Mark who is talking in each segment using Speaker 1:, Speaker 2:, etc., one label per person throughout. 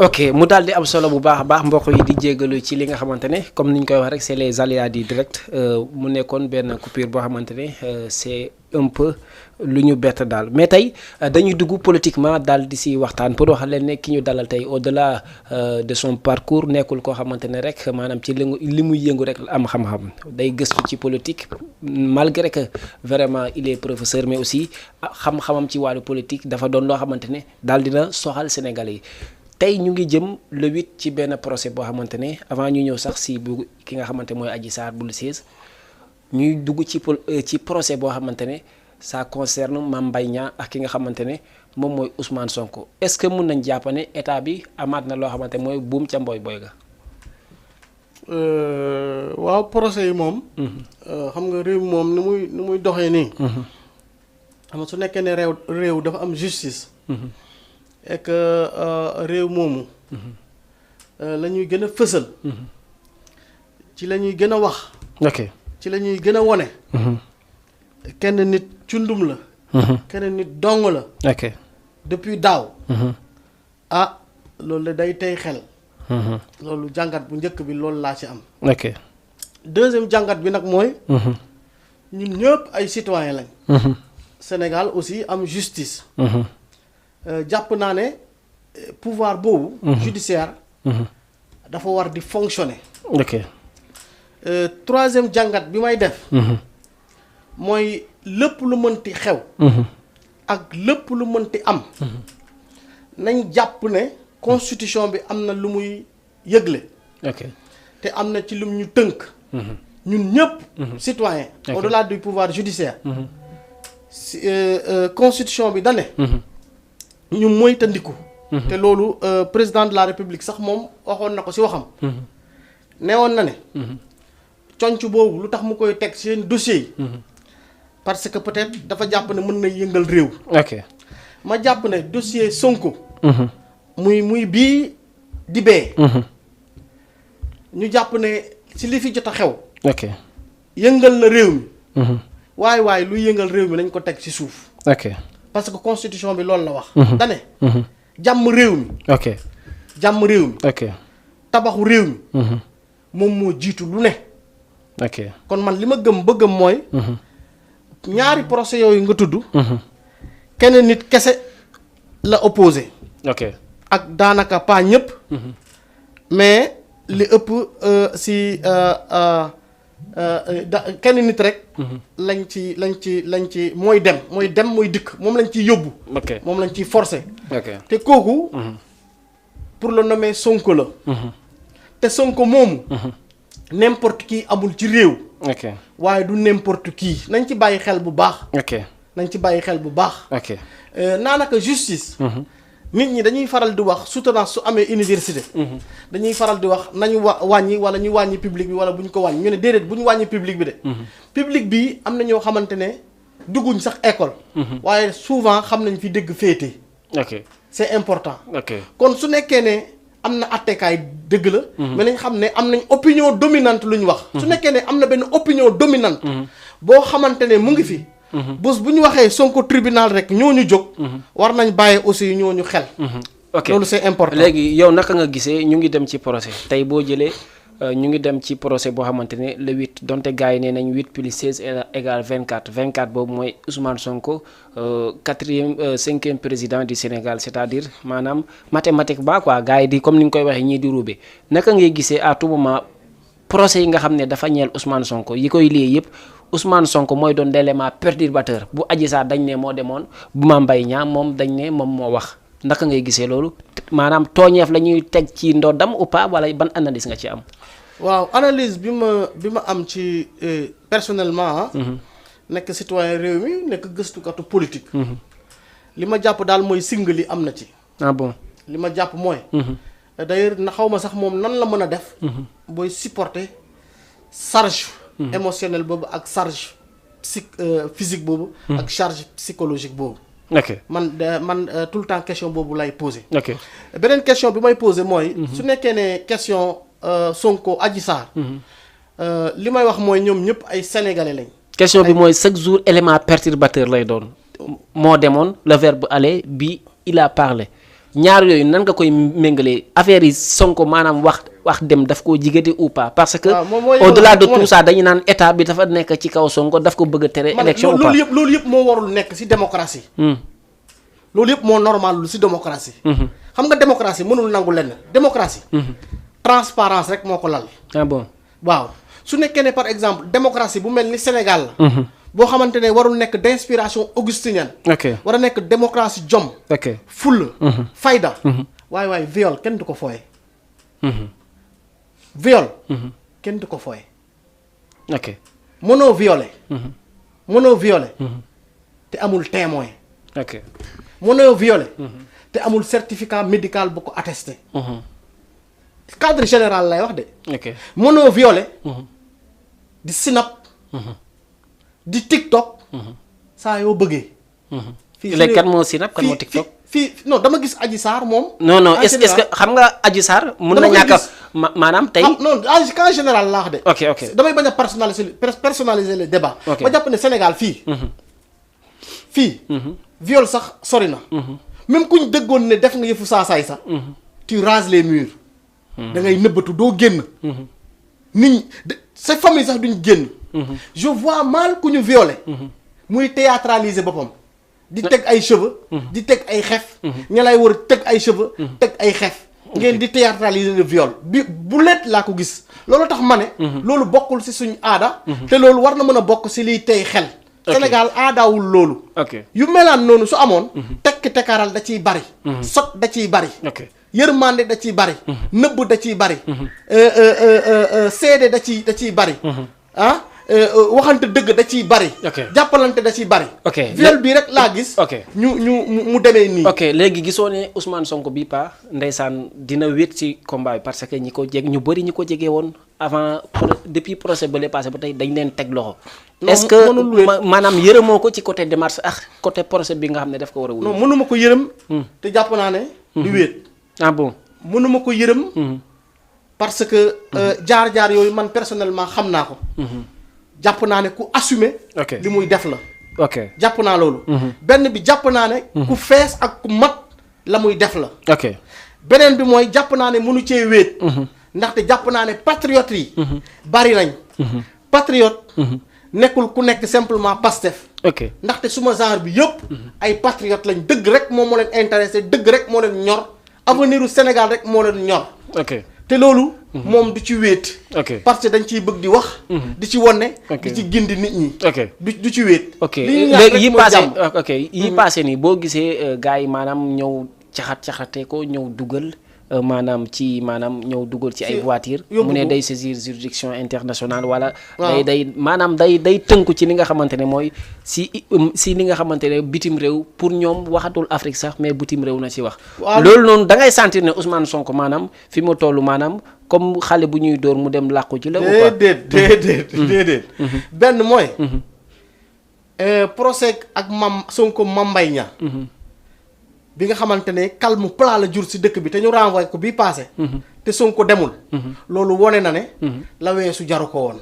Speaker 1: ok mu daal di am solo bu baax a baax mbokk yi di jégalu ci li nga xamante ne comme ni ñu koy wax rek c'est les aléas du direct mu nekkoon benn coupure boo xamante ne c'est un peu lu ñu bett daal mais tey dañuy dugg politiquement daal di si waxtaan pour wax leen ne ki ñu dalal tey au-delà de son parcours nekkul koo xamante ne rek maanaam ci li muy yëngu rek am xam-xam day gëstu ci politique malgré que vraiment il est professeur mais aussi xam-xamam ci wàllu politique dafa doon loo xamante ne daal dina soxal Sénégalais yi. tey ñu ngi jëm le 8 ci benn procès boo xamante ne avant ñu ñëw sax si bu ki nga xamante mooy Adji Sarr bu le 16 ñuy dugg ci procès boo xamante ne ça concerne Mame Mbaye Niang ak ki nga xamante ne moom mooy Ousmane Sonko est-ce que mun nañ jàpp ne état bi amaat na loo xamante mooy buum ca mboy boy ga.
Speaker 2: waaw procès yi moom. xam nga réew moom ni muy doxee nii. xam nga su nekkee ne réew dafa am justice. et que réew moomu. la ñuy gën a fësal. ci la ñuy gën a wax.
Speaker 1: ok
Speaker 2: ci la ñuy gën a wone. kenn nit cundum la. kenn nit dong la.
Speaker 1: ok
Speaker 2: depuis daaw. loolu day tey xel. loolu jàngat bu njëkk bi loolu laa ci am.
Speaker 1: ok
Speaker 2: deuxième jàngat bi nag mooy. ñun ñëpp ay citoyen lañ. Sénégal aussi am justice. jàpp naa ne pouvoir boobu. judiciaire. dafa war di fonctionner.
Speaker 1: ok
Speaker 2: troisième jàngat bi may def. mooy lépp lu mënti xew. ak lépp lu mënti am. nañ jàpp ne constitution bi am na lu muy yëgle.
Speaker 1: ok
Speaker 2: te am na ci lum ñu tënk. ñun ñëpp. citoyen au-delà du pouvoir judiciaire. Constitution bi dane ñu moytandiku. te loolu président de la république sax moom waxoon na ko ci waxam. neewoon na ne. conc boobu lu tax mu koy teg seen dossier yi. parce que peut-être dafa jàpp ne mën na yëngal réew.
Speaker 1: ok
Speaker 2: ma jàpp ne dossier Sonko. muy bii di bee. ñu jàpp ne ci li fi jot a xew.
Speaker 1: ok
Speaker 2: yëngal na réew mi. waaye luy yëngal réew mi nañ ko teg ci suuf.
Speaker 1: ok
Speaker 2: parce que constitution bi loolu la wax. dane jàmm réew mi.
Speaker 1: ok
Speaker 2: jàmm réew mi.
Speaker 1: ok
Speaker 2: tabaxu réew mi. moom moo jiitu lu ne.
Speaker 1: ok
Speaker 2: kon man li ma gëm ba gëm mooy. ñaari procès yooyu nga tudd. kenn nit kese la opposé.
Speaker 1: ok
Speaker 2: ak daanaka pas ñëpp. mais li ëpp si kenn nit rek. lañ ci mooy dem mooy dikk moom lañ ciy yóbbu.
Speaker 1: ok
Speaker 2: moom lañ ciy forcé.
Speaker 1: ok
Speaker 2: te kooku. pour le nommer Sonko la. te Sonko moomu. n'importe qui amul ci réew.
Speaker 1: ok
Speaker 2: waaye du n'importe qui nañ ci bàyyi xel bu baax.
Speaker 1: ok
Speaker 2: nañ ci bàyyi xel bu baax.
Speaker 1: ok
Speaker 2: naanaka justice. nit ñi dañuy faral di wax soutenance su amee université. dañuy faral di wax nañu wàññi wala ñu wàññi public bi wala bu ñu ko wàññi ñu ne déedéet bu ñu wàññi public bi de. public bi am na ñoo xamante ne dugguñ sax école. waaye souvent xam nañ fi dégg féete.
Speaker 1: ok
Speaker 2: c'est important.
Speaker 1: ok
Speaker 2: kon su nekkee ne am na attekaay dëgg la. mais nañ xam ne am nañ opinion dominante lu ñu wax. su nekkee ne am na benn opinion dominante. boo xamante ne mu ngi fi. bés bu ñu waxee Sonko tribunal rek ñooñu jóg. war nañ bàyyi aussi ñooñu xel.
Speaker 1: ok
Speaker 2: loolu c'est important.
Speaker 1: léegi yow naka nga gisee ñu ngi dem ci procès tey boo jëlee ñu ngi dem ci procès boo xamante ne le 8 donte gars yi nee nañ 8 plus 16 égale 24 24 boobu mooy Ousmane Sonko 5e président du Sénégal c'est-à-dire maanaam mathématique ba quoi gars yi di comme ni nga koy waxee ñii di ruube naka ngay gisee à tout moment procès yi nga xam ne dafa ñeel Ousmane Sonko yi koy lii yëpp. Ousmane Sonko mooy doon l'élément perturbateur bu Adji Sarr dañ ne moo demoon bu Mame Mbaye Niang moom dañ ne moom moo wax naka ngay gisee loolu maanaam tooñeef la ñuy teg ci ndoddam ou pas wala ban analyse nga ci am.
Speaker 2: waaw analyse bi ma am ci personnellement. nekk citoyen réew mi nekk gëstukatu politique. li ma jàpp daal mooy singali am na ci.
Speaker 1: ah bon
Speaker 2: li ma jàpp mooy. d'ailleurs na xaw ma sax moom nan la mën a def. booy supporter charge. émotionnel boobu ak charge physique boobu. ak charge psychologique boobu.
Speaker 1: ok
Speaker 2: man tout le temps question boobu lay poser.
Speaker 1: ok
Speaker 2: beneen question bi may poser mooy. su nekkee ne question Sonko Adji Sarr. li may wax mooy ñoom ñëpp ay sénégalais lañ.
Speaker 1: question bi mooy chaque jour élément perturbateur lay doon moo demoon le verbe aller bi il a parlé ñaar yooyu nan nga koy méngalee affaire yi Sonko maanaam wax dem daf koo jigati ou pas parce que au-delà de tout ça dañu naan état bi dafa nekk ci kaw Sonko daf ko bëgg a tere élection ou pas
Speaker 2: loolu yëpp moo warul nekk ci démocratie loolu yëpp moo normal lu ci démocratie xam nga démocratie mënul nangu lenn démocratie transparence rek moo ko lal
Speaker 1: ah bon
Speaker 2: waaw su nekkee ne par exemple démocratie bu mel ni Sénégal la boo xamante ne warul nekk d'inspiration augustinienne
Speaker 1: ok
Speaker 2: war a nekk démocratie jom
Speaker 1: ok
Speaker 2: fulla fayda waaye viol kenn du ko fooye viol kenn du ko fooye
Speaker 1: ok
Speaker 2: mënoo violer te amul témoin
Speaker 1: ok
Speaker 2: mënoo violer te amul certificat médical bu ko attesté cadre général lay wax de
Speaker 1: ok
Speaker 2: mënoo violer di sinap di TikTok saa yoo bëggee fii
Speaker 1: léegi kan moo sinap kan moo TikTok
Speaker 2: fii non dama gis Adji Sarr moom
Speaker 1: non est-ce que xam nga Adji Sarr mun na ñàkk maanaam tey
Speaker 2: non en général laa wax de
Speaker 1: ok
Speaker 2: damay bañ a personnaliser le débat ba jàpp ne Sénégal fii viol sax sori na même kuñ dëggoon ne def nga yëfu saasaay sax tu rases les murs da ngay nëbbatu doo génn nit ñi sa famille sax duñ génn je vois mal ku ñu violé muy théâtraliser boppam di teg ay cheveux di teg ay xef ña lay war teg ay cheveux teg ay xef ngeen di théâtraliser le viol bi bu leet laa ko gis loolu tax ma ne loolu bokkul ci suñu aada te loolu war na mën a bokk ci liy tey xel Sénégal aadaawul loolu yu melaan noonu su amoon tekki tekkaaral da ciy bari sot da ciy bari yërmande da ciy bari nëbb da ciy bari seede da ciy bari waxante dëgg da ciy bari jàppalante da ciy bari viol bi rek laa gis ñu mu demee nii
Speaker 1: léegi gisoo ne Ousmane Sonko bi pa ndeysaan dina wéet ci combat bi parce que ñi ko ñu bëri ñi ko jege woon avant depuis procès ba lay passé ba tey dañ leen teg loxo est-ce que maanaam yërëmoo ko ci côté démarche ak côté procès bi nga xam ne daf ko war a wut
Speaker 2: non mënuma ko yërëm te jàpp naa ne du wéet
Speaker 1: ah bon
Speaker 2: mënuma ko yërëm parce que jaar-jaar yooyu man personnellement xam naa ko jàpp naa ne ku assumer li muy def la jàpp naa loolu benn bi jàpp naa ne ku fees ak ku mat la muy def la beneen bi mooy jàpp naa ne mënu cee wéet ndaxte jàpp naa ne patriotes yi bari nañ patriote nekkul ku nekk simplement Pastef ndaxte suma genre bi yëpp ay patriotes lañ dëgg rek moom moo leen intéressé dëgg rek moo leen ñor avenir u Sénégal rek moo leen ñor te loolu moom du ci wéet parce que dañ ciy bëgg di wax di ci wone di ci gindi nit ñi du ci wéet
Speaker 1: léegi yi passé nii boo gisee gars yi maanaam ñëw caxatee ko ñëw dugal maanaam ñëw dugal ci ay voiture mu ne day saisir juridiction internationale wala day maanaam day tënku ci li nga xamante ne mooy si li nga xamante ne bitim réew pour ñoom waxatul Afrique sax mais bitim réew na ci wax loolu noonu da ngay sentir ne Ousmane Sonko maanaam fi mu toll maanaam comme xale bu ñuy dóor mu dem làqu ci la
Speaker 2: déedéet benn mooy procès ak Sonko Mame Mbaye Niang bi nga xamante ne calme plat la jur ci dëkk bi te ñu renvoyé ko bii passé te Sonko demul loolu wone na ne la weesu jaru ko woon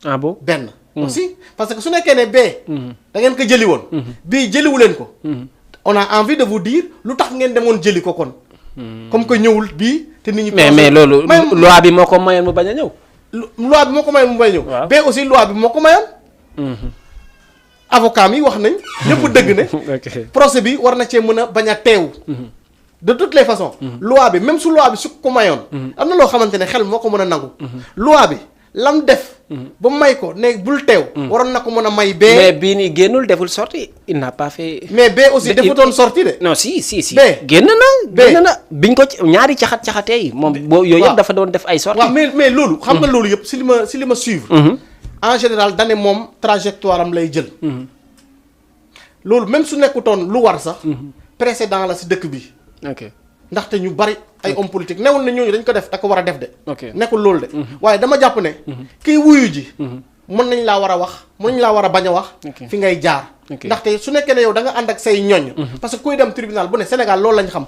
Speaker 1: ah bon
Speaker 2: benn aussi parce que su nekkee ne bee da ngeen ko jëli woon bii jëliwu leen ko on a envie de vous dire lu tax ngeen demoon jëli ko kon comme que ñëwul bii te nit ñi
Speaker 1: mais loolu loi bi moo ko mayoon mu bañ a ñëw
Speaker 2: loi bi moo ko mayoon mu bañ a ñëw bee aussi loi bi moo ko mayoon avocat mi wax nañ ñëpp dëgg ne procès bi war na cee mën a bañ a teew de toutes les façons loi bi même su loi bi su ko mayoon am na loo xamante ne xel moo ko mën a nangu loi bi lam def ba may ko ne bul teew waroon na ko mën a may bee
Speaker 1: mais bii nii génnul deful sorti il n'a pas fait
Speaker 2: mais bee aussi defutoon sorti de
Speaker 1: non si génn na biñ ko ñaari caxatee yi moom boo yooyu yëpp dafa doon def ay sorti
Speaker 2: waaw mais loolu xam nga loolu yëpp si li ma suivre en général dane moom trajectoire am lay jël loolu même su nekkutoon lu war sax précédent la si dëkk bi ndaxte ñu bari ay homme politique newul ne ñooñu dañ ko def da ko war a def de nekkul loolu de waaye dama jàpp ne kiy wuyu ji mën nañ laa war a wax mën nañ laa war a bañ a wax fi ngay jaar ndaxte su nekkee ne yow da nga ànd ak say ñoñ. parce que kuy dem tribunal bu ne Sénégal loolu lañ xam.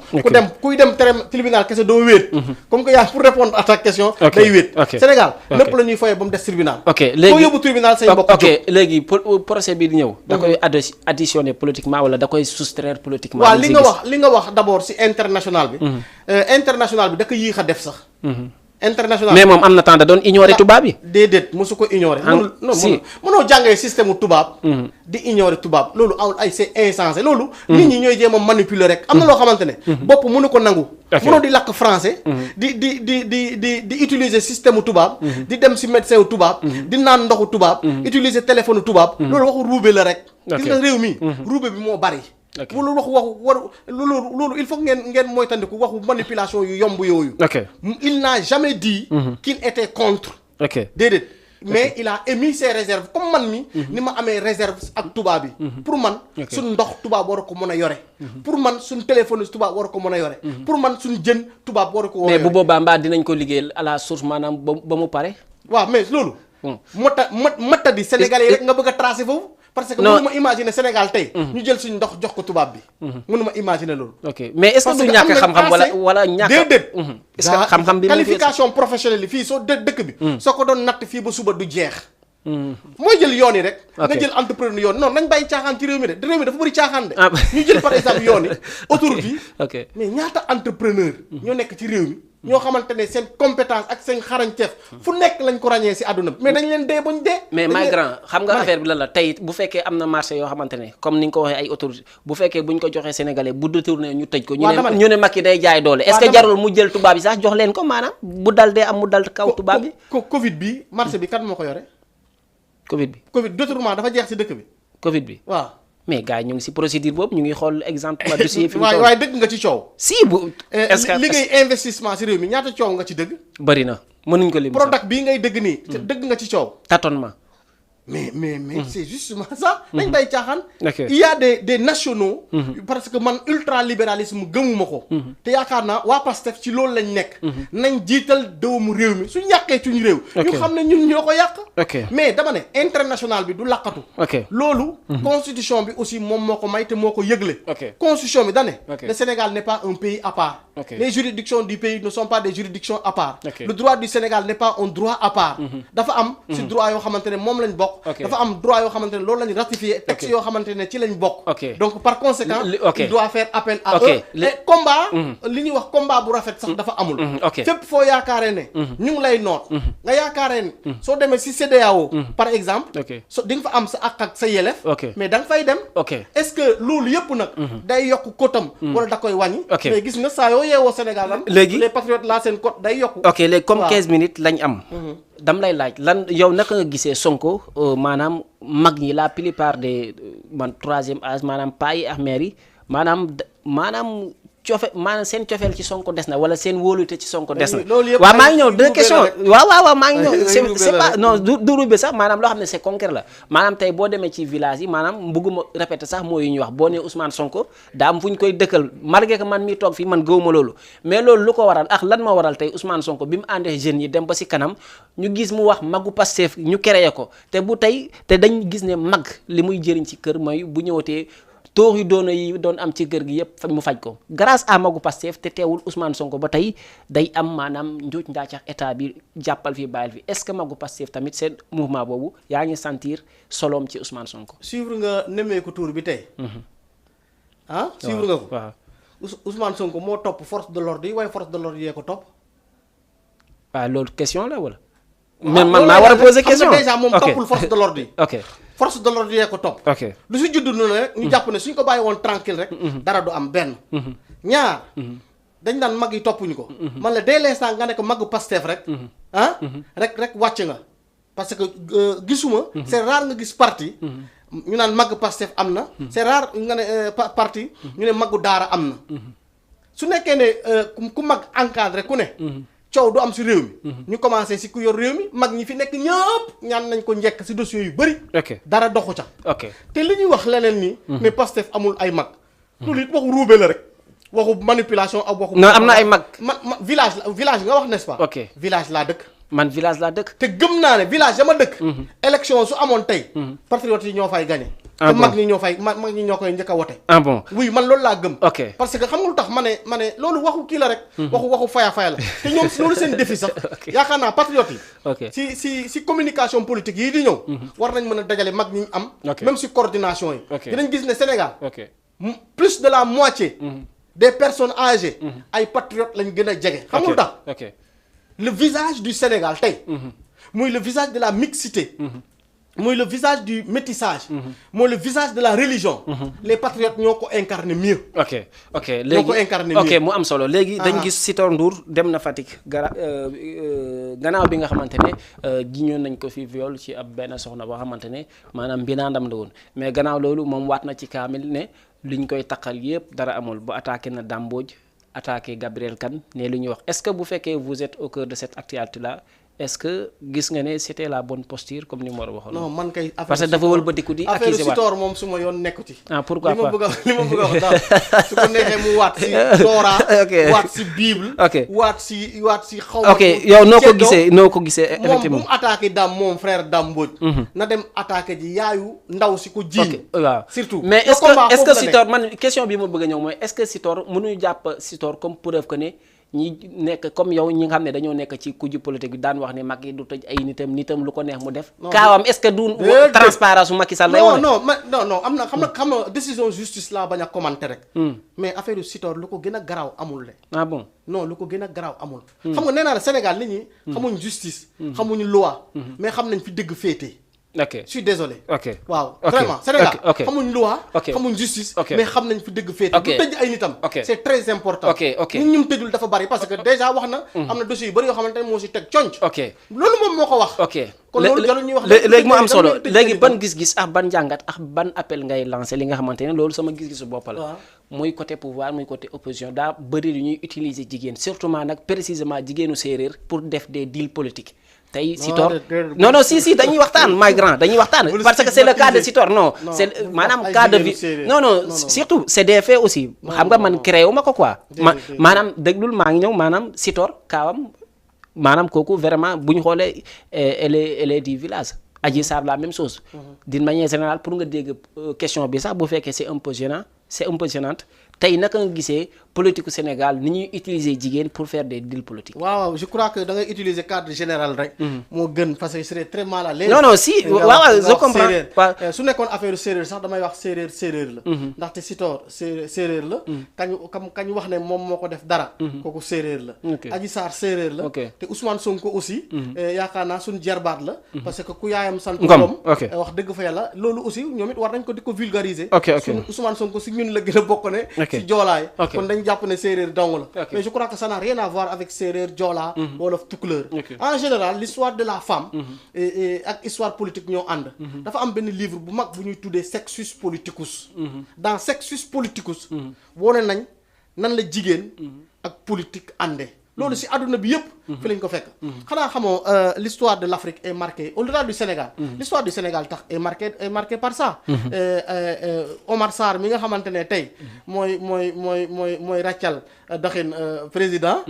Speaker 2: kuy dem tribunal kese doo wéet. comme que yaa pour répondre à ta question. day wéet Sénégal lépp la ñuy foyee ba mu des tribunal.
Speaker 1: léegi
Speaker 2: koo yóbbu tribunal say mbokk.
Speaker 1: léegi procès bi di ñëw. da koy additionner politiquement wala da koy soustraire politiquement.
Speaker 2: waaw li nga wax d'abord ci international bi. international bi da ko yéex a def sax. international
Speaker 1: mais moom am na temps da doon ignorer tubaab yi.
Speaker 2: déedéet mosu ko ignorer. mënoo jàngee système mu tubaab. di ignorer tubaab loolu amul ay c'est insensé loolu. nit ñi ñooy jéem a manipuler rek. am na loo xamante ne. bopp mënu ko nangu. mënoo di lakk français. di utiliser système mu tubaab. di dem ci médecin wu tubaab. di naan ndoxu tubaab. utiliser téléphone tubaab. loolu waxu ruube la rek. gis nga réew mi. ruube bi moo bari. loolu loolu il faut ngeen moytandiku waxu manipulation yu yomb yooyu. Il n'a jamais dit qu'il était contre. déedéet mais il a émis ses réserves comme man mi ni ma amee réserve ak tubaab bi. pour man suñ ndox tubaab war a ko mën a yore. pour man suñ téléphone tubaab war a ko mën a yore. pour man suñ jën tubaab war a ko.
Speaker 1: mais bu boobaa mbaa dinañ ko liggéeyal à la source maanaam ba mu pare.
Speaker 2: waaw mais loolu. mota di Sénégalais rek nga bëgg a tracer foofu. parce que mënu ma imaginer Sénégal tey. ñu jël suñu ndox jox ko tubaab bi. mënu ma imaginer loolu.
Speaker 1: mais est-ce que du ñàkk xam-xam wala ñàkk.
Speaker 2: déedéet.
Speaker 1: est-ce que xam-xam bi
Speaker 2: qualification professionnelle yi fii soo dëkk bi. soo ko doon natt fii ba suba du jeex. mooy jël yoon yi rek. nga jël entrepreneur yoon non nañ bàyyi caaxaan ci réew mi de réew mi dafa bëri caaxaan de. ñu jël par exemple yoon yi autoroute yi. mais ñaata entrepreneur ñoo nekk ci réew mi. ñoo xamante ne seen compétence ak seen xarañteef fu nekk lañ ko ràññee ci àdduna bi mais dañ leen dee bañ dee. mais
Speaker 1: my grand xam nga affaire bi lan la tey bu fekkee am na marché yoo xamante ne comme ni nga ko waxee ay autorité bu fekkee buñ ko joxee sénégalais bu détourné ñu tëj ko. ñu ne Macky day jaay doole. est-ce que jarul mu jël tubaab yi sax jox leen ko maanaam bu dal dee am mu dal kaw tubaab bi.
Speaker 2: Covid bi marché bi kan moo ko yore. Covid détournement dafa jeex ci dëkk bi.
Speaker 1: Covid bi
Speaker 2: waaw.
Speaker 1: mais gars yi ñu ngi ci procédure boobu ñu ngi xool exemple dossier fi mu
Speaker 2: toll waaye dëgg nga ci coow.
Speaker 1: si bu est-ce que
Speaker 2: liggéey investissement ci réew mi ñaata coow nga ci dëgg.
Speaker 1: bari na mënuñ ko lim.
Speaker 2: product bii ngay dëgg nii. dëgg nga ci coow.
Speaker 1: tâtonnement.
Speaker 2: mais c'est justement ça. nañ bay caaxaan. il y a des nationaux. parce que man ultralibéralisme gëmuma ko. te yaakaar naa waa Pastef ci loolu lañ nekk. nañ jiital doomu réew mi suñ yàqee suñu réew. ñu xam ne ñun ñoo ko yàq. mais dama ne international bi du laqatu. loolu. constitution bi aussi moom moo ko may te moo ko yëgle. constitution bi da ne. le Sénégal n'est pas un pays à part. les juridictions du pays ne sont pas des juridictions à part. le droit du Sénégal n'est pas un droit à part. dafa am ci droit yoo xamante ne moom lañ bokk. dafa am droit yoo xamante ne loolu lañu ratifié texte yoo xamante ne ci lañ bokk. donc par conséquent il doit faire appel à eux. et combat li ñuy wax combat bu rafet sax dafa amul. fépp foo yaakaaree ne ñu ngi lay noot nga yaakaaree ne soo demee ci CEDEAO par exemple so di nga fa am sa àq ak sa yelef mais da nga fay dem. est-ce que loolu yëpp nag day yokk kotam wala da koy wàññi. mais gis nga saa yoo yeewoo Sénégal lan léegi les patriotes là seen cote day yokku.
Speaker 1: léegi comme 15 minutes lañ am. dam lay laaj lan yow naka nga gisee Sonko maanaam mag ñi la plupart des man troisième âge maanaam paa yi ak mère yi maanaam seen cofeel ci Sonko des na wala seen wóolute ci Sonko des na. waaw maa ngi ñëw deux questions waaw maa ngi ñëw c'est pas non du rubé sax maanaam loo xam ne c'est concret la maanaam tey boo demee ci village yi maanaam mbugguma répéter sax mooy yu ñuy wax boo nee Ousmane Sonko daa am fu ñu koy dëkkal malgré que man mi toog fii man gëwuma loolu mais loolu lu ko waral ak lan moo waral tey Ousmane Sonko bi mu àndee jeunes yi dem ba si kanam ñu gis mu wax magu Pastef ñu créé ko te bu tey te dañ gis ne mag li muy jëriñ ci kër mooy bu ñëwatee toox yu doon am ci kër gi yëpp mu faj ko grâce à magu Pastef te teewul Ousmane Sonko ba tey day am maanaam njuuj ndaacax état bi jàppal fii bàyyil fi est-ce que magu Pastef tamit seen mouvement boobu yaa ngi sentir soloom ci Ousmane Sonko.
Speaker 2: suivre nga nemmeeku tour bi tey. suivre nga ko. waaw Ousmane Sonko moo topp force de l'ordre yi waaye force de l'ordre yee ko topp.
Speaker 1: waaw loolu question la wala. mais man maa war a poser question.
Speaker 2: déjà moom toppul force de l'ordre yi. force de l'ordre yee ko topp. lu si judd noonu rek ñu jàpp ne suñ ko bàyyi woon tranquille rek. dara du am benn. ñaar dañ daan mag yi toppuñu ko. man la dès l'instant nga ne ko magu Pastef rek. rek wàcc nga. parce que gisuma. c'est rare nga gis parti. ñu naan mag Pastef am na. c'est rare nga ne parti ñu ne magu daara am na. su nekkee ne ku mag encadré ku ne. coow du am ci réew mi. ñu commencé ci ku yor réew mi mag ñi fi nekk ñëpp ñaan nañ ko njëkk ci dossiers yu bari. dara doxu ca. te li ñuy wax leneen ni. mais Pastef amul ay mag. loolu it waxu ruube la rek. waxu manipulation ak waxu.
Speaker 1: non am na ay mag.
Speaker 2: village nga wax n'est-ce pas. village laa dëkk.
Speaker 1: man village laa dëkk.
Speaker 2: te gëm naa ne village dama dëkk. élection su amoon tey. patriotes yi ñoo fay gagné. te mag ñi ñoo fay mag ñi ñoo koy njëkk a wote.
Speaker 1: ah bon
Speaker 2: oui man loolu laa gëm.
Speaker 1: ok
Speaker 2: parce que xam nga lu tax ma ne loolu waxu kii la rek. waxu faya la te ñoom loolu seen défi sax. yaakaar naa patriote yi. si communication politique yii di ñëw. war nañ mën a dajale mag ñi am. même si coordination yi. dinañ gis ne Sénégal. plus de la moitié. des personnes âgées. ay patriotes lañ gën a jege. xam nga lu tax. le visage du Sénégal tey. muy le visage de la mixité. mooy le visage du métissage. mooy le visage de la religion. les patriotes ñoo ko incarné mieux.
Speaker 1: ok
Speaker 2: ñoo ko incarné mieux.
Speaker 1: ok mu am solo léegi dañ gis Sitor Ndour dem na Fatick gannaaw bi nga xamante ne jiñoon nañ ko fi viol ci ab benn soxna boo xamante ne maanaam mbinaandam la woon mais gannaaw loolu moom waat na ci kaamil ne liñ koy taqal yépp dara amul bu attaqué na Dame Mbodj attaqué Gabriel Kane ne lu ñuy wax est-ce que bu fekkee vous êtes au cœur de cette actualité là. est-ce que gis nga ne c'était la bonne posture comme ni mu war a waxoon. non
Speaker 2: man kay
Speaker 1: parce que dafa wëlbatiku di. accuser waat
Speaker 2: affaire Sitor moom su ma yoon nekku ci.
Speaker 1: pourquoi pas
Speaker 2: li ma bëgg a wax daal su ko neexee mu waat si Dora. waat si Bible. waat si xaw ma.
Speaker 1: yow noo ko gisee effectivement
Speaker 2: moom bu mu attaqué moom frère Dame Mbodj. na dem attaqué ji yaayu ndaw si ko jiiñ.
Speaker 1: waaw
Speaker 2: surtout.
Speaker 1: mais est-ce que Sitor man question bi ma bëgg a ñëw mooy est-ce que Sitor mënuñu jàpp Sitor comme preuve que ne. ñi nekk comme yow ñi nga xam ne dañoo nekk ci kujju politique bi daan wax ne Macky du tëj ay nitam lu ko neex mu def. kaawam est-ce que du transparence su Macky Sall lay wane.
Speaker 2: non am na xam nga décision justice laa bañ a commenter rek. mais affaire yu Sitor lu ko gën a garaaw amul le.
Speaker 1: ah bon
Speaker 2: non lu ko gën a garaaw amul. xam nga nee naa la Sénégal nit ñi. xamuñ justice. xamuñu loi. mais xam nañ fi dëgg féete.
Speaker 1: ok
Speaker 2: je suis désolé.
Speaker 1: ok
Speaker 2: waaw vraiment Sénégal xamuñ loi. xamuñ justice. mais xam nañ fi dëgg féete. du tëj ay nitam. c'est très important. nit ñum tëjul dafa bari parce que déjà wax na. am na dossiers yu bari yoo xamante ne moo si teg conc. loolu moom moo ko wax. kon loolu jarul ñuy wax
Speaker 1: léegi mu am solo léegi ban gis-gis ak ban jàngat ak ban appel ngay lancé li nga xamante ne loolu sama gis-gisu bopp la. muy côté pouvoir muy côté opposition daa bëri lu ñuy utiliser jigéen surtout nag précisément jigéenu séeréer pour def des deals politiques. tey Sitor non si dañuy waxtaan my grand dañuy waxtaan parce que c'est le cas de Sitor non c'est maanaam cas de vie non surtout c'est des faits aussi xam nga man créé wu ma ko quoi maanaam déglul maa ngi ñëw maanaam Sitor kaawam maanaam kooku vraiment bu ñu xoolee elle est du village Adji Sarr la même chose d'une manière générale pour nga dégg question bi sax bu fekkee c'est un peu gênante tey naka nga gisee politique Sénégal ni ñuy utiliser jigéen pour faire des deals politiques.
Speaker 2: waaw je crois que da ngay utiliser cadre général rek. moo gën parce que je serais très mal à l'aise.
Speaker 1: non si waaw je comprends.
Speaker 2: su nekkoon affaire séeréer sax damay wax séeréer la. ndaxte Sitor séeréer la. kañ wax ne moom moo ko def dara. kooku séeréer la. Adji Sarr séeréer la. te Ousmane Sonko aussi. yaakaar naa suñu jarbaat la. parce que ku yaayam sant. Ngom wax dëgg fa yàlla loolu aussi ñoom it war nañ ko di ko vulgariser. Ousmane Sonko si ñun la gën a bokk ne. si joolaay kon dañ jàpp ne séeréer dong la mais je crois que ça n'a rien à voir avec séeréer joola wolof tukulóor en général l'histoire de la femme ak histoire politique ñoo ànd dafa am benn livre bu mag bu ñuy tuddee Sexus Politicus dans Sexus Politicus wone nañ nan la jigéen ak politique àndee loolu si àdduna bi yëpp fi lañ ko fekk xanaa xamoo l'histoire de l'Afrique est marquée au-delà du Sénégal l'histoire du Sénégal tax est marquée par ça Omar Sarr mi nga xamante ne tey mooy ràccal daxin président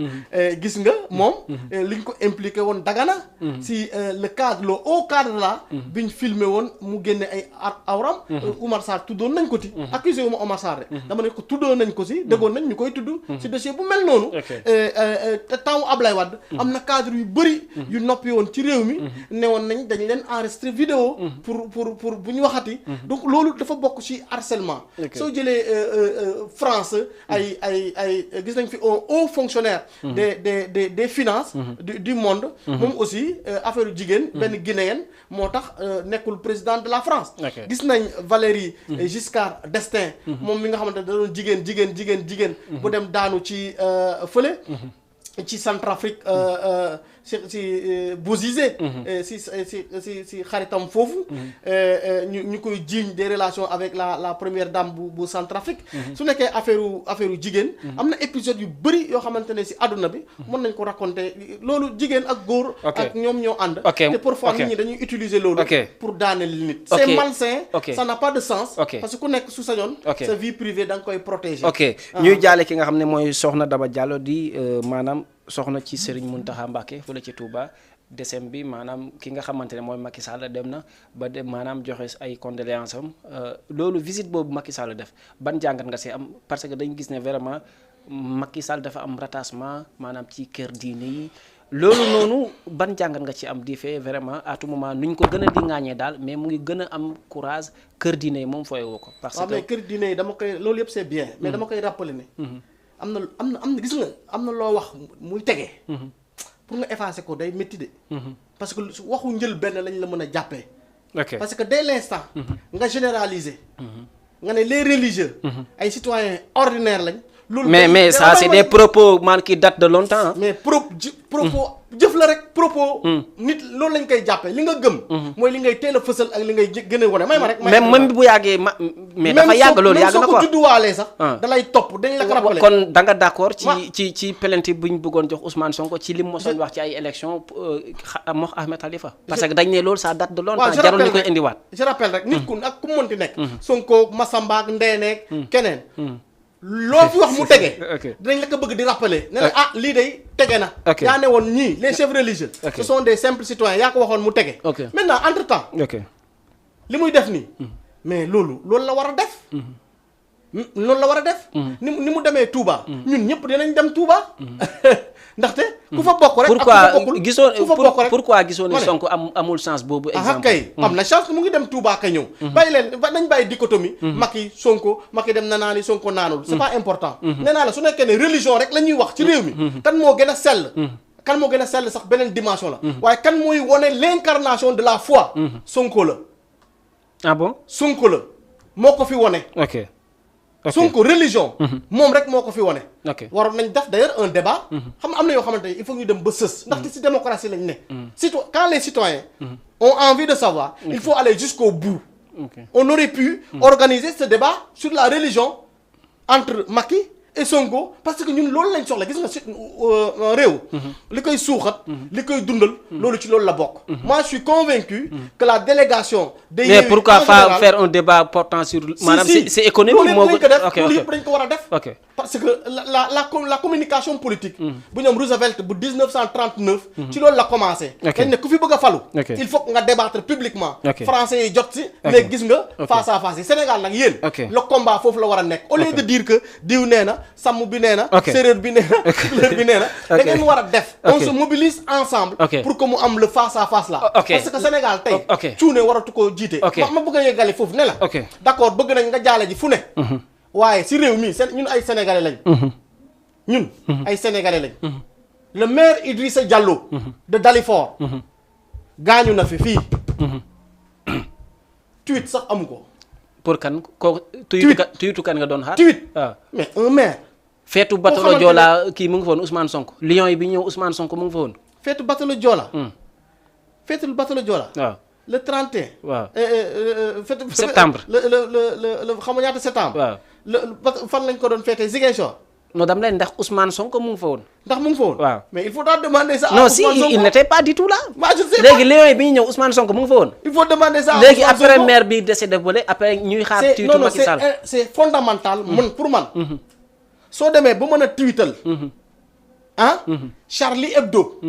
Speaker 2: gis nga moom liñ ko impliqué woon Dagana si le haut cadre là biñ filmé woon mu génne ay awram Omar Sarr tuddoon nañ ko ci accusé wu ma Omar Sarr de dama ne ko tuddoon nañ ko si déggoon nañ ñu koy tudd si dossier bu mel noonu temps Ablaye Wade am na cadre yu bëri yu noppi woon ci réew mi ne woon nañ dañ leen enregistré vidéo pour bu ñu waxati donc loolu dafa bokk ci harcèlement soo jëlee France ay gis nañ fi un haut fonctionnaire des finances du monde moom aussi affaire jigéen benn guinéenne moo tax nekkul président de la France gis nañ Valéry Giscard d'Estaing moom mi nga xamante ne da doon jigéen bu dem daanu ci fële ci Centrafrique si Bozizé si xaritam foofu ñu koy jiiñ des relations avec la première dame bu Centrafrique su nekkee affaire jigéen am na épisode yu bëri yoo xamante ne si àdduna bi mën nañ ko raconter loolu jigéen ak góor ak ñoom ñoo ànd te parfois nit ñi dañuy utiliser loolu pour daaneel nit c'est malsain ça n'a pas de sens parce que ku nekk su sañoon sa vie privée da nga koy protéger
Speaker 1: ñuy jaale ki nga xam ne mooy Soxna Daba Diallo di maanaam soxna ci Serigne Mountakha Mbacké fële ci Touba décès bi maanaam ki nga xamante ne mooy Macky Sall dem na ba dem maanaam joxe ay condoléances am loolu visite boobu Macky Sall def ban jàngat nga si am parce que dañu gis ne vraiment Macky Sall dafa am rattachement maanaam ci kër diine yi loolu noonu ban jàngat nga ci am di fee vraiment à tout moment nu ñu ko gën a di ŋaañee daal mais mu ngi gën a am courage kër diine yi moom fooy woo ko. parce que
Speaker 2: mais kër diine yi dama koy loolu yëpp c'est bien. mais dama koy rappeler ne. am na gis nga am na loo wax muy tege. pour nga effacer ko day métti de. parce que waxu njël benn lañ la mën a jàppee.
Speaker 1: ok
Speaker 2: parce que dès l'instant. nga généraliser. nga ne les religieux. ay citoyens ordinaires lañ. loolu
Speaker 1: mais ça c'est des propos man qui datent de longtemps.
Speaker 2: mais propos jëf la rek propos. nit loolu lañ koy jàppee li nga gëm. mooy li ngay teel a fësal ak li ngay gën a wane may ma rek.
Speaker 1: même bu yàggee mais dafa yàgg loolu yàgg na
Speaker 2: ko judduwaalee sax. da lay topp dañ la ko rappelé.
Speaker 1: kon da nga d'accord ci plainte bu ñu bëggoon jox Ousmane Sonko ci lim mosoon wax ci ay élections mox Ahmed Khalifa. parce que dañ ne loolu ça date de longtemps. jarul ñu koy indiwaat.
Speaker 2: je rappelle rek nit ku ak ku mu mënti nekk. Sonko Massamba ak Ndéné keneen. loo fi wax mu tege. dinañ la ko bëgg di rappeler. ne la lii day tege na. yaa ne woon ñii les chefs religieux. ce sont des simples citoyens yaa ko waxoon mu tege. maintenant entre temps. li muy def nii. mais loolu la war a def. loolu la war a def. ni mu demee Touba. ñun ñëpp dinañ dem Touba. ndaxte ku fa bokk rek.
Speaker 1: pourquoi gisoo ne Sonko amul chance boobu. exemple
Speaker 2: kay am na chance mu ngi dem Touba ka ñëw. bàyyi leen nañ bàyyi dichotomie. Macky Sonko Macky dem na naa ni Sonko naanul. c'est pas important. nee naa la su nekkee ne religion rek la ñuy wax ci réew mi. kan moo gën a sell. kan moo gën a sell sax beneen dimension la. waaye kan mooy wone l'incarnation de la foi. Sonko la.
Speaker 1: ah bon
Speaker 2: Sonko la moo ko fi wone. Sonko religion. moom rek moo ko fi wone. waroon nañ def d'ailleurs un débat. xam am na yoo xamante ne il faut ñu dem ba sës. ndaxte ci démocratie lañ ne. Quand les citoyens ont envie de savoir. il faut aller jusqu'au bout. On aurait pu organiser ce débat sur la religion entre Macky et Sonko parce que ñun loolu lañ soxla gis nga réew. li koy suuxat. li koy dundal. loolu ci loolu la bokk. moi je suis convaincu que la délégation.
Speaker 1: mais pourquoi pas faire un débat portant sur. maanaam c'est économique moo ko
Speaker 2: def loolu yëpp dañ ko war a def. parce que la communication politique. bu ñoom Roosevelt bu 1939. ci loolu la commencé. dañ ne ku fi bëgg a falu. il faut nga débattre publiquement. français yi jot si. léegi gis nga face à face yi Sénégal nag yéen. le combat foofu la war a nekk au lieu de dire que diw nee na. sàmm bi nee na. séeréer bi nee na. couleur bi nee na. da ngeen war a def. on se mobilise ensemble. pour que mu am le face à face là. parce que Sénégal tey. cuune waratu ko jiite. ma bëgg a yeggali foofu ne la. d'accord bëgg nañ nga jaale ji fu ne. waaye si réew mi ñun ay sénégalais lañ. ñun ay sénégalais lañ. le maire Idrissa Diallo. de Dalifort. gaañu na fi fii. tweet sax amu ko.
Speaker 1: pour kan ko tuytu kan nga doon xaar.
Speaker 2: tweet mais un maire.
Speaker 1: feetu Batalo Joola kii mu ngi fa woon Ousmane Sonko Lions yi bi ñëw Ousmane Sonko mu ngi fa woon.
Speaker 2: feetu Batalo Joola. feetu Batalo Joola.
Speaker 1: waaw
Speaker 2: le 31.
Speaker 1: waaw
Speaker 2: feetu
Speaker 1: septembre.
Speaker 2: le xam nga ñaata septembre.
Speaker 1: waaw
Speaker 2: fan lañ ko doon feetee Ziguinchor.
Speaker 1: non dama leen ndax Ousmane Sonko mu ngi fa woon.
Speaker 2: ndax mu ngi fa woon.
Speaker 1: waaw
Speaker 2: mais il faudra demander ça.
Speaker 1: non si il n'était pas du tout là.
Speaker 2: je sais pas
Speaker 1: léegi Lions yi bi ñu ñëw Ousmane Sonko mu ngi fa woon.
Speaker 2: il faut demander ça.
Speaker 1: léegi après maire bi décédé bële après ñuy xaar. tuuti Macky Sall
Speaker 2: c'est fondamental. pour man. soo demee ba mën a tweetal. Charlie Hebdo.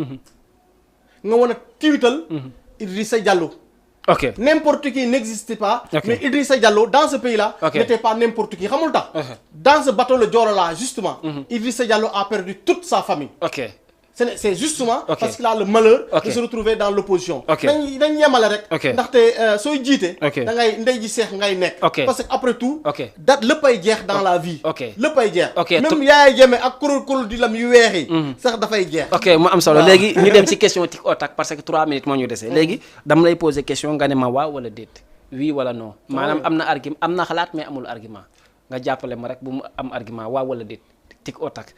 Speaker 2: nga mën a tweetal. Idrissa Diallo. N'importe qui n'existe pas. Mais Idrissa Diallo dans ce pays-là. N'était pas n'importe qui xamul tax. dans ce bateau le Joola là justement. Idrissa Diallo a perdu toute sa famille. c'est justement parce qu'il a le malheur de se retrouver dans l'opposition. dañ yemale rek. ndaxte sooy jiite. da ngay ndey ji seex ngay nekk. parce que après tout. dat léppay jeex dans la vie. léppay jeex. même yaay jëme ak kuréel di lam yu weex yi. sax dafay jeex.
Speaker 1: mu am solo léegi ñu dem ci question tic au tac parce que 3 minutes moo ñu dese. léegi dama lay poser question nga ne ma waaw wala déet. oui wala non. maanaam am na argument am na xalaat mais amul argument nga jàppale ma rek bu mu am argument waaw wala déet tic au tac.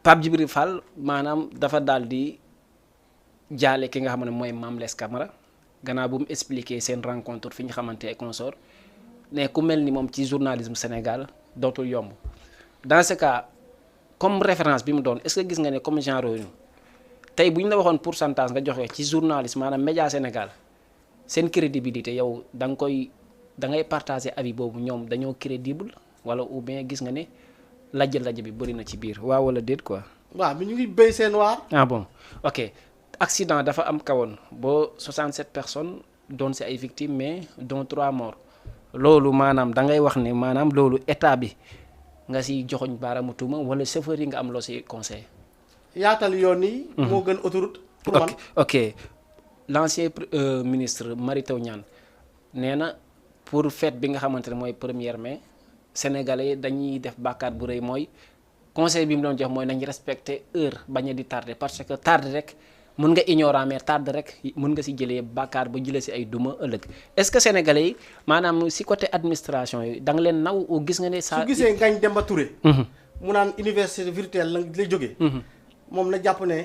Speaker 1: Pape Djibril Fall maanaam dafa daal di jaale ki nga xam ne mooy Mame Less Camara gannaaw bu mu expliquer seen rencontre fi ñu xamante et consort ne ku mel ni moom ci journalisme Sénégal dootul yomb dans ce cas comme référence bi mu doon est-ce que gis nga ne comme genre yooyu tey bu ñu la waxoon pourcentage nga joxe ci journalisme maanaam média Sénégal seen crédibilité yow da ngay partager avis boobu ñoom dañoo crédible wala ou bien gis nga ne. lajj bi bëri na ci biir waaw wala déet quoi.
Speaker 2: waaw mais ñu ngi béy seen waar.
Speaker 1: ah bon ok accident dafa am kawoon ba 67 personnes doon si ay victimes mais dont 3 morts loolu maanaam da ngay wax ne maanaam loolu état bi nga si joxoñ baaraamu tuuma wala chauffeur yi nga am loo si conseil.
Speaker 2: yaatal yoon yi. moo gën autoroute. pour man
Speaker 1: ok l'ancien ministre Mary Teuw Niane nee na pour fête bi nga xamante ne mooy 1er mai sénégalais dañuy def bàkkaar bu rëy mooy conseil bi mu doon jox mooy nañ respecter heure bañ a di tardé parce que tardé rek mun nga ignorant mais tardé rek mun nga si jëlee bàkkaar ba jëlee si ay duma ëllëg est-ce que sénégalais yi maanaam si côté administration yi da nga leen naw o gis nga ne.
Speaker 2: su gisee Ngagne Demba Touré. mu naan université virtuelle la lay jógee. moom na jàpp ne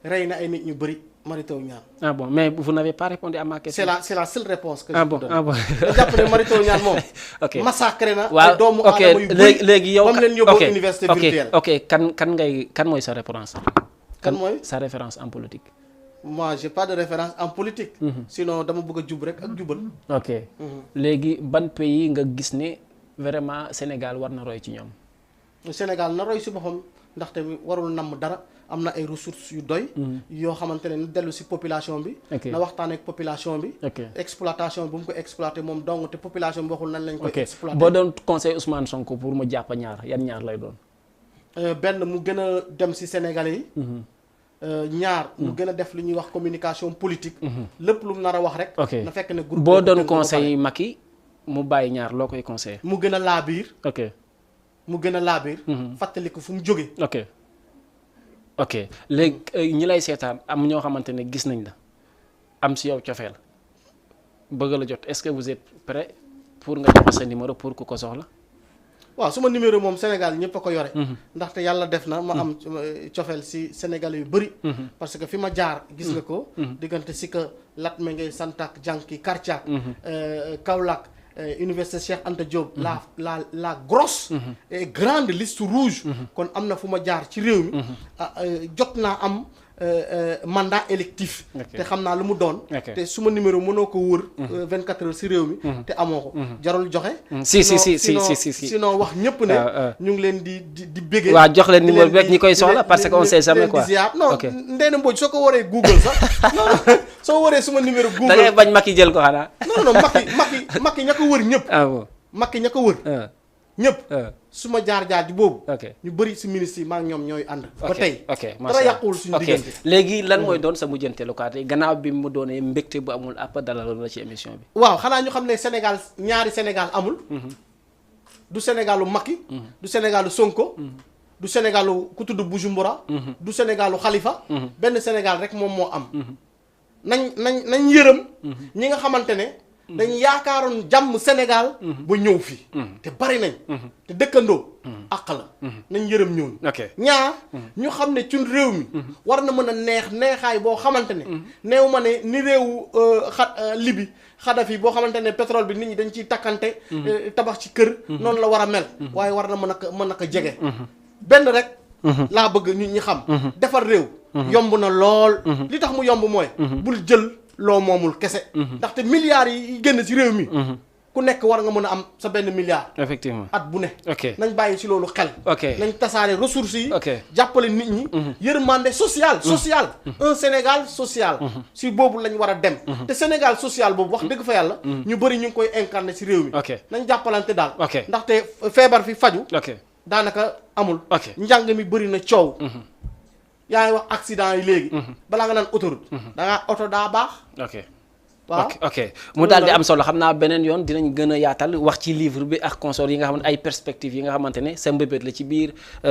Speaker 2: rey na ay nit ñu bëri. Mary Teuw Niane.
Speaker 1: Ah bon, mais vous n'avez pas répondu à ma question.
Speaker 2: C'est la seule réponse que
Speaker 1: je
Speaker 2: vous donne.
Speaker 1: Ah bon.
Speaker 2: nga jàpp ne Mary Teuw Niane moom.
Speaker 1: ok
Speaker 2: massacré na.
Speaker 1: waaw
Speaker 2: ay doomu aadama yu bëri
Speaker 1: léegi yow.
Speaker 2: ba mu leen yóbboo université virtuelle.
Speaker 1: ok kan mooy sa référence.
Speaker 2: kan mooy
Speaker 1: sa référence en politique.
Speaker 2: moi j'ai pas de référence en politique. Sinon dama bëgg a jub rek ak jubal.
Speaker 1: ok léegi ban pays nga gis ne vraiment Sénégal war na roy ci ñoom.
Speaker 2: Sénégal na roy si boppam ndaxte warul namm dara. am na ay ressources yu doy. yoo xamante ne dellu si population bi. na waxtaan ak population bi. exploitation bi bu mu ko exploité moom dong te population bi waxul nan lañ koy exploité.
Speaker 1: boo doon conseil Ousmane Sonko pour mu jàpp ñaar yan ñaar lay doon.
Speaker 2: benn mu gën a dem si Sénégalais yi. ñaar mu gën a def lu ñuy wax communication politique. lépp lu mu nar a wax rek. na fekk ne groupe
Speaker 1: boo doon conseil Macky mu bàyyi ñaar loo koy conseillé.
Speaker 2: mu gën a laabiir. mu gën a laabiir. fàttali ko fu mu jógee.
Speaker 1: ok léegi ñi lay seetaan am ñoo xamante ne gis nañ la am si yow cofeel bëgg la jot est-ce que vous êtes prêt pour nga joxe sa numéro pour ku ko soxla.
Speaker 2: waaw suma numéro moom Sénégal ñëpp a ko yore. ndaxte yàlla def na ma am cofeel si Sénégal yu bëri. parce que fi ma jaar gis nga ko. diggante si que Latmingué Santak Janki Kartiak. Kaolack. Université Cheikh Anta Diop. la grosse. et grande liste rouge. kon am na fu ma jaar ci réew mi. jot naa am mandat électif. te xam naa lu mu doon. te suma numéro mënoo ko wër. 24 heures si réew mi. te amoo ko. jarul joxe.
Speaker 1: si
Speaker 2: sinon wax ñëpp ne. ñu ngi leen di béggee.
Speaker 1: waaw jox leen numéro bi ñi koy soxla parce que on sait jamais quoi.
Speaker 2: non Ndéné Mbodj soo ko waree Google sax. non soo waree suma numéro Google.
Speaker 1: da ngay bañ Macky jël ko xanaa.
Speaker 2: non Macky ña ko wër ñëpp.
Speaker 1: ah bon
Speaker 2: Macky ña ko wër. ñëpp. suma jaar ji boobu.
Speaker 1: ok
Speaker 2: ñu bëri si ministre yi maa ngi ñoom ñooy ànd. ba tey
Speaker 1: ok
Speaker 2: dara yàquwul suñu diggante.
Speaker 1: léegi lan mooy doon sa mujjanteelu kàddu gannaaw bi mu doonee mbégte bu amul àpp dalaloon la ci émission bi.
Speaker 2: waaw xanaa ñu xam ne Sénégal ñaari Sénégal amul. du Sénégalu Macky. du Sénégalu Sonko. du Sénégalu ku tudd Bujumbura. du Sénégalu Khalifa. benn Sénégal rek moom moo am. nañ yërëm. ñi nga xamante ne. dañ yaakaaroon jàmm Sénégal. ba ñëw fii. te bari nañ. te dëkkandoo. àq la. nañ yërëm ñooñu. ñaar ñu xam ne cun réew mi. war na mën a neexaay boo xamante ne. neew ma ne ni réewu Libi Kadhafi boo xamante ne pétrole bi nit ñi dañ ciy takkante. tabax ci kër. noonu la war a mel. waaye war na mën a ko jege. benn rek. laa bëgg nit ñi xam. defar réew. yomb na lool. li tax mu yomb mooy. bul jël. loo moomul kese. ndaxte milliards yi génn ci réew mi. ku nekk war nga mën a am sa benn milliard.
Speaker 1: effectivement
Speaker 2: at bu ne.
Speaker 1: ok
Speaker 2: nañ bàyyi ci loolu xel.
Speaker 1: ok
Speaker 2: nañ tasaare ressources yi.
Speaker 1: ok
Speaker 2: jàppale nit ñi. yërmande social. un Sénégal social. ci boobu lañ war a dem. te Sénégal social boobu wax dëgg fa yàlla. ñu bëri ñu ngi koy incarner ci réew mi. nañ jàppalante daal. ndaxte feebar fi faju. daanaka amul. njàng mi bëri na coow. yaa ngi wax accident yi léegi. balaa nga naan autoroute. oto daa baax. waaw
Speaker 1: ok mu daal di am solo xam naa beneen yoon dinañ gën a yaatal wax ci livre bi ak consort yi nga xam ne ay perspectives yi nga xamante ne sa mbébét la ci biir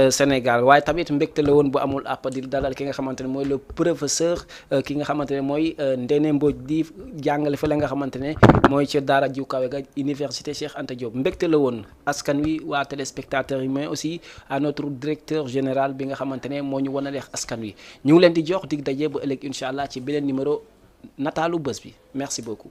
Speaker 1: Sénégal waaye tamit mbégte la woon bu amul àpp di dalal ki nga xamante ne mooy le professeur ki nga xamante ne mooy Ndéné Mbodj di jàngale fa la nga xamante ne mooy ci daara ju kawe ga université Cheikh Anta Diop mbégte la woon askan wi waa téléspectateurs yi mais aussi à notre directeur général bi nga xamante ne moo ñu wanaleex askan wi ñu ngi leen di jox dig daje bu ëllëg incha allah ci beneen numéro nataalu bés bi merci beaucoup.